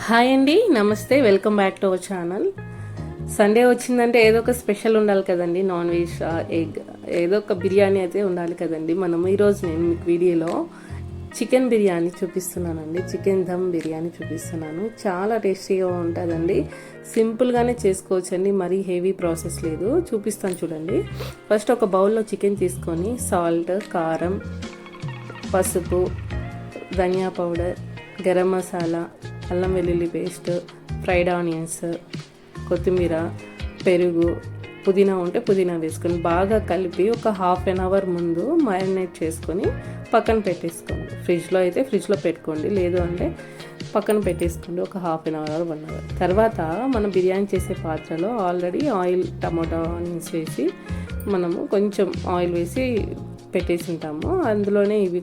Hi అండి, నమస్తే. Welcome back to our channel. Sunday వచ్చిందంటే ఏదో ఒక స్పెషల్ ఉండాలి కదండి. నాన్ వెజ్, ఎగ్, ఏదో ఒక బిర్యానీ అయితే ఉండాలి కదండి. ఈరోజు నేను మీకు వీడియోలో చికెన్ బిర్యానీ చూపిస్తున్నానండి. చికెన్ దమ్ బిర్యానీ చూపిస్తున్నాను. చాలా టేస్టీగా ఉంటుందండి. సింపుల్గానే చేసుకోవచ్చండి, మరీ హెవీ ప్రాసెస్ లేదు. చూపిస్తాను చూడండి. ఫస్ట్ ఒక బౌల్లో చికెన్ తీసుకొని సాల్ట్, కారం, పసుపు, ధనియా పౌడర్, గరం మసాలా, అల్లం వెల్లుల్లి పేస్ట్, ఫ్రైడ్ ఆనియన్స్, కొత్తిమీర, పెరుగు, పుదీనా ఉంటే పుదీనా వేసుకొని బాగా కలిపి ఒక హాఫ్ అన్ అవర్ ముందు మ్యారినేట్ చేసుకొని పక్కన పెట్టేసుకోండి. ఫ్రిడ్జ్లో పెట్టుకోండి, లేదు అంటే పక్కన పెట్టేసుకోండి ఒక హాఫ్ అన్ అవర్ 1 అవర్. తర్వాత మనం బిర్యానీ చేసే పాత్రలో ఆల్రెడీ ఆయిల్, టమాటో, ఆనియన్స్ వేసి మనము కొంచెం ఆయిల్ వేసి పెట్టేసి ఉంటాము. అందులోనే ఇవి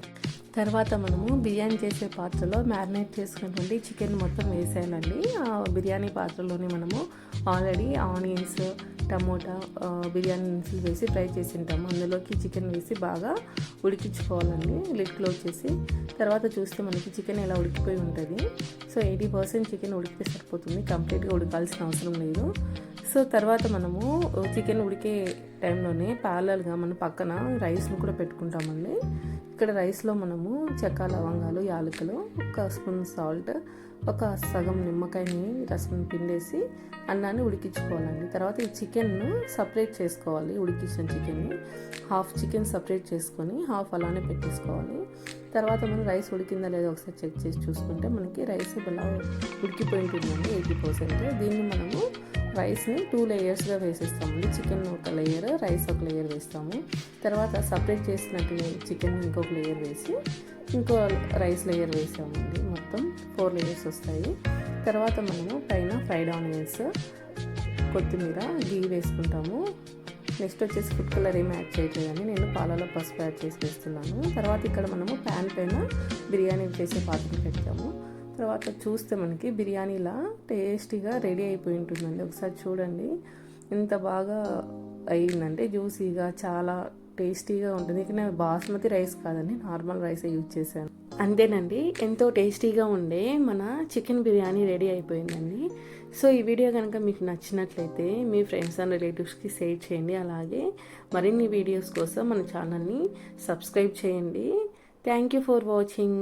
తర్వాత మనము బిర్యానీ చేసే పాత్రలో మ్యారినేట్ చేసుకున్నటువంటి చికెన్ మొత్తం వేసేయాలండి. ఆ బిర్యానీ పాత్రలోనే మనము ఆల్రెడీ ఆనియన్స్, టమోటా, బిర్యానీ దినుసులు వేసి ఫ్రై చేసి ఉంటాము. అందులోకి చికెన్ వేసి బాగా ఉడికించుకోవాలండి. లిడ్ క్లోజ్ చేసి తర్వాత చూస్తే మనకి చికెన్ ఎలా ఉడికిపోయి ఉంటుంది. సో 80% చికెన్ ఉడికితే సరిపోతుంది, కంప్లీట్గా ఉడకాల్సిన అవసరం లేదు. సో తర్వాత మనము చికెన్ ఉడికే టైంలోనే ప్యారలల్గా మనం పక్కన రైస్ను కూడా పెట్టుకుంటామండి. ఇక్కడ రైస్లో మనము చెక్క, లవంగాలు, యాలకులు, ఒక స్పూన్ సాల్ట్, ఒక సగం నిమ్మకాయని రసం పిండేసి అన్నాన్ని ఉడికించుకోవాలండి. తర్వాత ఈ చికెన్ను సపరేట్ చేసుకోవాలి. ఉడికించిన చికెన్ని హాఫ్ చికెన్ సపరేట్ చేసుకొని హాఫ్ అలానే పెట్టేసుకోవాలి. తర్వాత మనం రైస్ ఉడికిందా లేదా ఒకసారి చెక్ చేసి చూసుకుంటే మనకి రైస్ ఇలా ఉడికిపోయి ఉంటుందండి 80%. దీన్ని మనము రైస్ని 2 లేయర్స్గా వేసేస్తామండి. చికెన్ ఒక లేయర్, రైస్ ఒక లేయర్ వేస్తాము. తర్వాత సపరేట్ చేసినట్టు చికెన్ ఇంకొక లేయర్ వేసి ఇంకో రైస్ లేయర్ వేసామండి. మొత్తం 4 లేయర్స్ వస్తాయి. తర్వాత మనము పైన ఫ్రైడ్ ఆనియన్స్, కొత్తిమీర, గీ వేసుకుంటాము. నెక్స్ట్ వచ్చేసి ఫుడ్ కలర్ ఏమి యాడ్ చేయట్లేదని నేను పాలలో పసుపు యాడ్ చేసి వేస్తున్నాను. తర్వాత ఇక్కడ మనము ప్యాన్ పైన బిర్యానీ చేసే పాత్ర పెట్టాము. తర్వాత చూస్తే మనకి బిర్యానీలా టేస్టీగా రెడీ అయిపోయి ఉంటుందండి. ఒకసారి చూడండి ఎంత బాగా అయిందంటే, జ్యూసీగా చాలా టేస్టీగా ఉంటుంది. ఇక నేను బాస్మతి రైస్ కాదండి, నార్మల్ రైసే యూజ్ చేశాను. అంతేనండి, ఎంతో టేస్టీగా ఉండే మన చికెన్ బిర్యానీ రెడీ అయిపోయిందండి. సో ఈ వీడియో కనుక మీకు నచ్చినట్లయితే మీ ఫ్రెండ్స్ అండ్ రిలేటివ్స్కి షేర్ చేయండి. అలాగే మరిన్ని వీడియోస్ కోసం మన ఛానల్ని సబ్స్క్రైబ్ చేయండి. Thank you for watching.